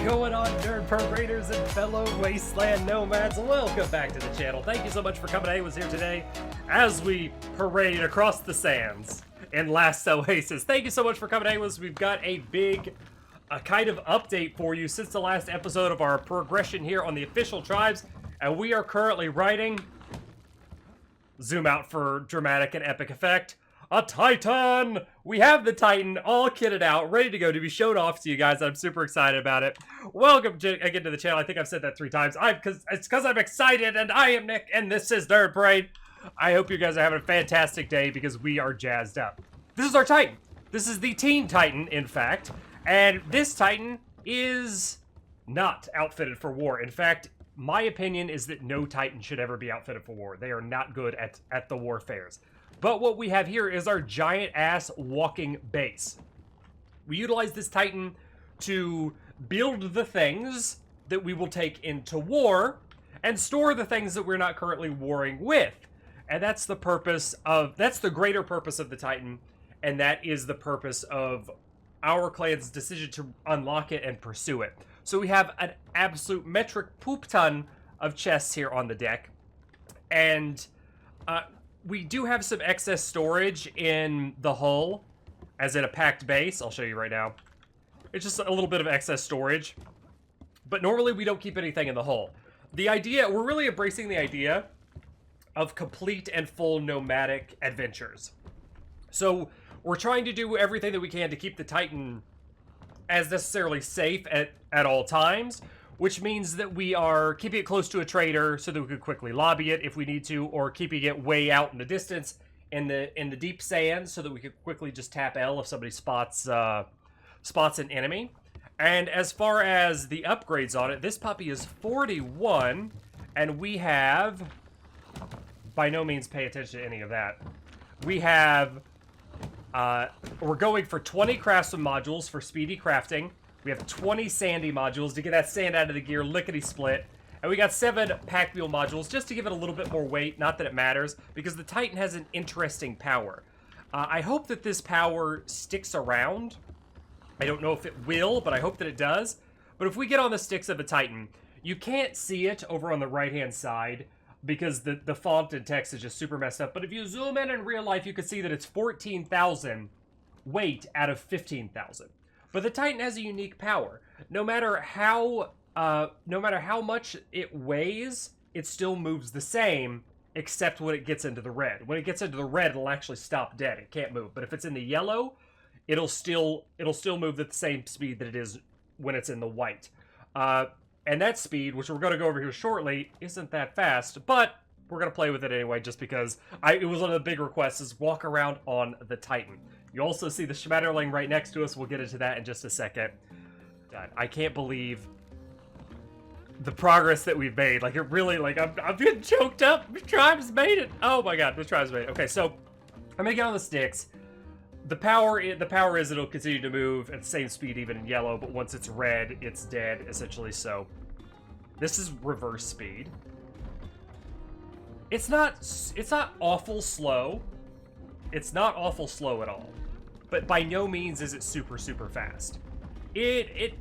going on, nerd programmers and fellow Wasteland Nomads? Welcome back to the channel. Thank you so much for coming. I was here today as we parade across the sands in Last Oasis. Thank you so much for coming. We've got a big kind of update for you since the last episode of our progression here on the official tribes, and we are currently writing, zoom out for dramatic and epic effect, a Titan! We have the Titan all kitted out, ready to go to be shown off to you guys. I'm super excited about it. Welcome again to the channel. I think I've said that 3 times. It's because I'm excited, and I am Nick, and this is Nerd Parade. I hope you guys are having a fantastic day because we are jazzed up. This is our Titan. This is the Teen Titan, in fact, and this Titan is not outfitted for war. In fact, my opinion is that no Titan should ever be outfitted for war. They are not good at the warfares. But what we have here is our giant-ass walking base. We utilize this Titan to build the things that we will take into war and store the things that we're not currently warring with. And that's the purpose of, that's the greater purpose of the Titan, and that is the purpose of our clan's decision to unlock it and pursue it. So we have an absolute metric poop ton of chests here on the deck, and we do have some excess storage in the hull, as in a packed base. I'll show you right now. It's just a little bit of excess storage, but normally we don't keep anything in the hull. The idea, we're really embracing the idea of complete and full nomadic adventures. So we're trying to do everything that we can to keep the Titan as necessarily safe at all times, which means that we are keeping it close to a trader so that we could quickly lobby it if we need to, or keeping it way out in the distance in the deep sand so that we could quickly just tap L if somebody spots an enemy. And as far as the upgrades on it, this puppy is 41, and we have, by no means pay attention to any of that, we have, we're going for 20 craftsman modules for speedy crafting. We have 20 sandy modules to get that sand out of the gear lickety-split. And we got 7 pack mule modules just to give it a little bit more weight. Not that it matters, because the Titan has an interesting power. I hope that this power sticks around. I don't know if it will, but I hope that it does. But if we get on the sticks of a Titan, you can't see it over on the right-hand side because the font and text is just super messed up. But if you zoom in real life, you can see that it's 14,000 weight out of 15,000. But the Titan has a unique power. No matter how much it weighs, it still moves the same, except when it gets into the red. When it gets into the red, it'll actually stop dead. It can't move. But if it's in the yellow, it'll still move at the same speed that it is when it's in the white. And that speed, which we're going to go over here shortly, isn't that fast. But we're going to play with it anyway, just because it was one of the big requests, is walk around on the Titan. You also see the Schmetterling right next to us. We'll get into that in just a second. God, I can't believe the progress that we've made. Like, it really, like, I'm getting choked up. The tribe's made it. Oh my god, the tribe's made it. Okay, so I'm gonna get on the sticks. The power is it'll continue to move at the same speed even in yellow, but once it's red, it's dead, essentially. So this is reverse speed. It's not awful slow. It's not awful slow at all. But by no means is it super, super fast. I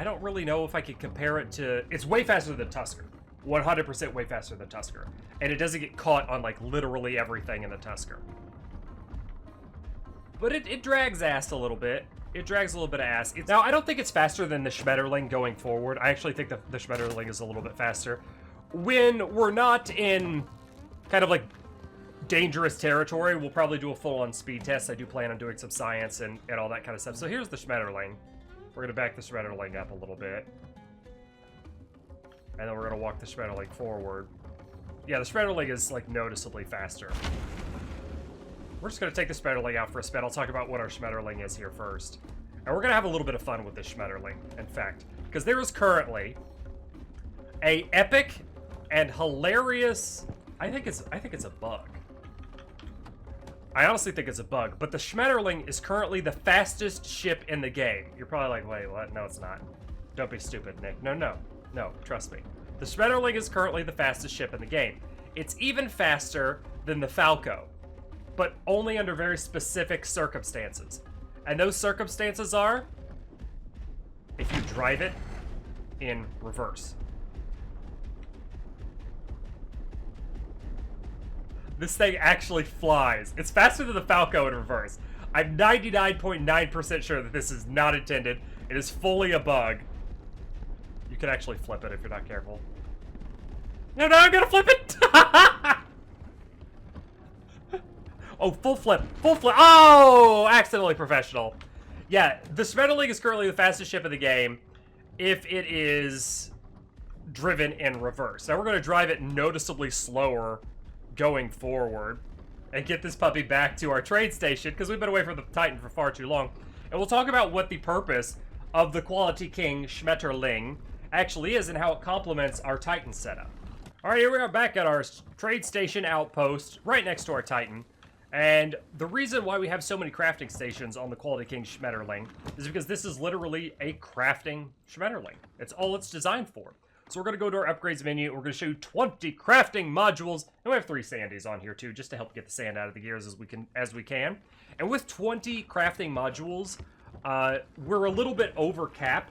don't really know if I could compare it to... It's way faster than Tusker. 100% way faster than Tusker. And it doesn't get caught on, like, literally everything in the Tusker. But it drags ass a little bit. It drags a little bit of ass. Now, I don't think it's faster than the Schmetterling going forward. I actually think the Schmetterling is a little bit faster. When we're not in kind of, like, dangerous territory, we'll probably do a full-on speed test. I do plan on doing some science and all that kind of stuff. So here's the Schmetterling. We're going to back the Schmetterling up a little bit. And then we're going to walk the Schmetterling forward. Yeah, the Schmetterling is, like, noticeably faster. We're just going to take the Schmetterling out for a spin. I'll talk about what our Schmetterling is here first. And we're going to have a little bit of fun with this Schmetterling, in fact. Because there is currently a epic and hilarious... I think it's a bug. I honestly think it's a bug, but the Schmetterling is currently the fastest ship in the game. You're probably like, wait, what? No, it's not. Don't be stupid, Nick. No, trust me. The Schmetterling is currently the fastest ship in the game. It's even faster than the Falco, but only under very specific circumstances. And those circumstances are if you drive it in reverse. This thing actually flies. It's faster than the Falco in reverse. I'm 99.9% sure that this is not intended. It is fully a bug. You can actually flip it if you're not careful. No, I'm gonna flip it! Oh, full flip. Full flip. Oh, accidentally professional. Yeah, the Schmetterling is currently the fastest ship in the game if it is driven in reverse. Now we're going to drive it noticeably slower going forward and get this puppy back to our trade station because we've been away from the Titan for far too long. And we'll talk about what the purpose of the Quality King Schmetterling actually is and how it complements our Titan setup. All right, here we are back at our trade station outpost right next to our Titan. And the reason why we have so many crafting stations on the Quality King Schmetterling is because this is literally a crafting Schmetterling. It's all it's designed for. So we're going to go to our upgrades menu. We're going to show you 20 crafting modules. And we have 3 sandies on here too, just to help get the sand out of the gears as we can. And with 20 crafting modules, we're a little bit over cap.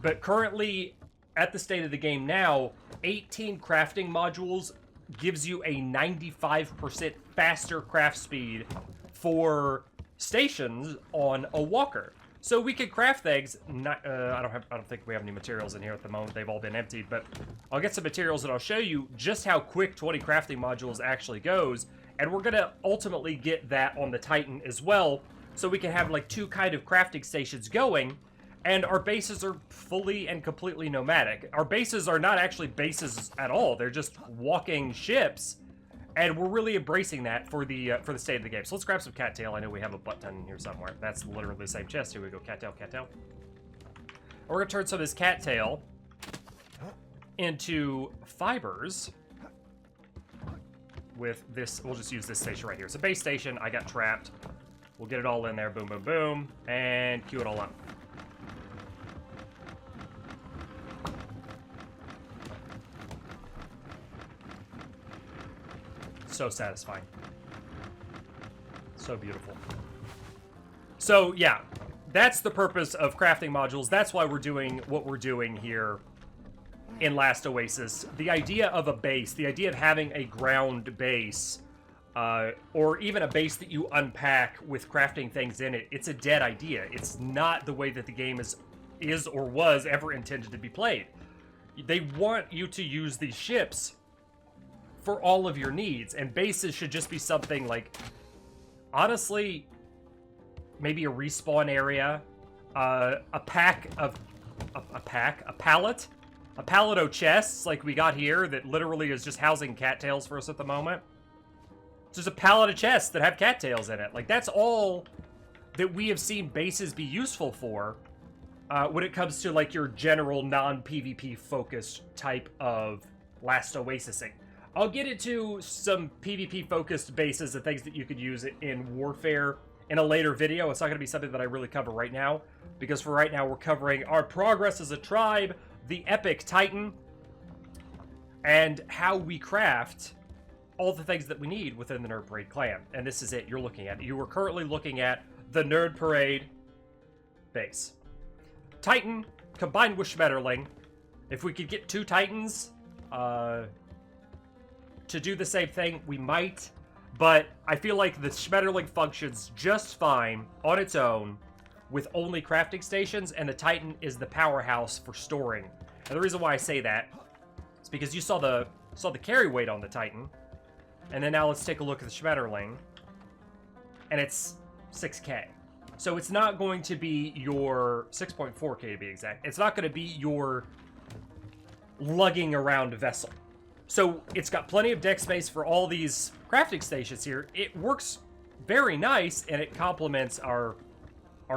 But currently, at the state of the game now, 18 crafting modules gives you a 95% faster craft speed for stations on a walker. So we could craft things. I don't think we have any materials in here at the moment. They've all been emptied, but I'll get some materials and I'll show you just how quick 20 crafting modules actually goes. And we're gonna ultimately get that on the Titan as well, so we can have like 2 kind of crafting stations going. And our bases are fully and completely nomadic. Our bases are not actually bases at all. They're just walking ships. And we're really embracing that for the state of the game. So let's grab some cattail. I know we have a butt ton in here somewhere. That's literally the same chest. Here we go, cattail, cattail. We're gonna turn some of this cattail into fibers with this. We'll just use this station right here. It's a base station. I got trapped. We'll get it all in there. Boom, boom, boom. And queue it all up. So satisfying. So beautiful. So yeah, that's the purpose of crafting modules. That's why we're doing what we're doing here in Last Oasis. The idea of a base, the idea of having a ground base, or even a base that you unpack with crafting things in it, it's a dead idea. It's not the way that the game is or was ever intended to be played. They want you to use these ships for all of your needs, and bases should just be something like, honestly, maybe a respawn area, a pallet of chests like we got here that literally is just housing cattails for us at the moment. Just a pallet of chests that have cattails in it. Like, that's all that we have seen bases be useful for when it comes to like your general non-PvP focused type of Last Oasising. I'll get into some PvP-focused bases and things that you could use in Warfare in a later video. It's not going to be something that I really cover right now, because for right now we're covering our progress as a tribe, the Epic Titan, and how we craft all the things that we need within the Nerd Parade clan. And this is it you're looking at. You are currently looking at the Nerd Parade base. Titan combined with Schmetterling. If we could get 2 Titans, to do the same thing, we might, but I feel like the Schmetterling functions just fine on its own with only crafting stations, and the Titan is the powerhouse for storing. And the reason why I say that is because you saw the carry weight on the Titan, and then now let's take a look at the Schmetterling, and it's 6K. So it's not going to be your 6.4K to be exact. It's not going to be your lugging around vessel. So it's got plenty of deck space for all these crafting stations here. It works very nice, and it complements our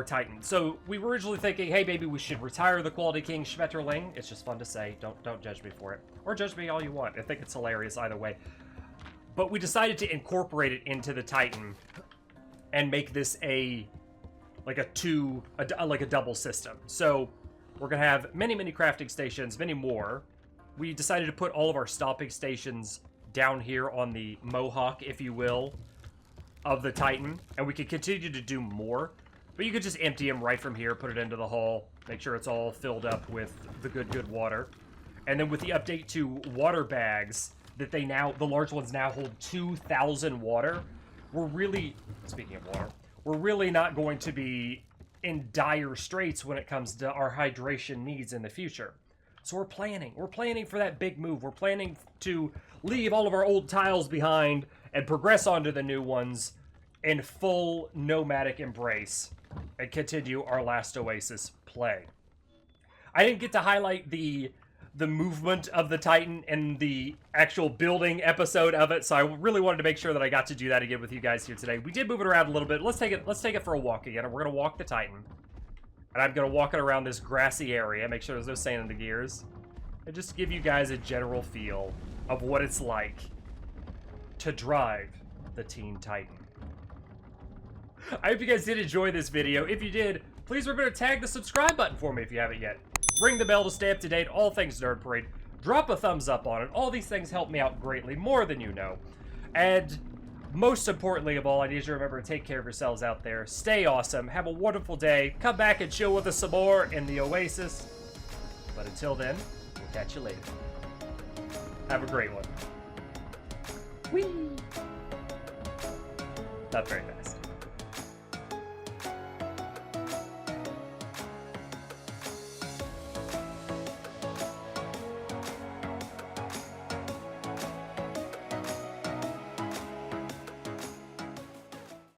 Titan. So we were originally thinking, hey, maybe we should retire the Quality King Schmetterling. It's just fun to say. Don't judge me for it. Or judge me all you want. I think it's hilarious either way. But we decided to incorporate it into the Titan and make this a double system. So we're going to have many, many crafting stations, many more. We decided to put all of our stopping stations down here on the mohawk, if you will, of the Titan. And we can continue to do more. But you could just empty them right from here, put it into the hull, make sure it's all filled up with the good water. And then with the update to water bags, that the large ones now hold 2,000 water, we're really, speaking of water, we're really not going to be in dire straits when it comes to our hydration needs in the future. So we're planning for that big move. We're planning to leave all of our old tiles behind and progress onto the new ones in full nomadic embrace and continue our Last Oasis play. I didn't get to highlight the movement of the Titan in the actual building episode of it, so I really wanted to make sure that I got to do that again with you guys here today. We did move it around a little bit. Let's take it for a walk again, and we're gonna walk the Titan. And I'm gonna walk it around this grassy area, make sure there's no sand in the gears, and just give you guys a general feel of what it's like to drive the Teen Titan. I hope you guys did enjoy this video. If you did, please remember to tag the subscribe button for me if you haven't yet. Ring the bell to stay up to date, all things Nerd Parade. Drop a thumbs up on it. All these things help me out greatly, more than you know. And most importantly of all, I need you to remember to take care of yourselves out there. Stay awesome. Have a wonderful day. Come back and chill with us some more in the Oasis. But until then, we'll catch you later. Have a great one. Whee! Not very fast.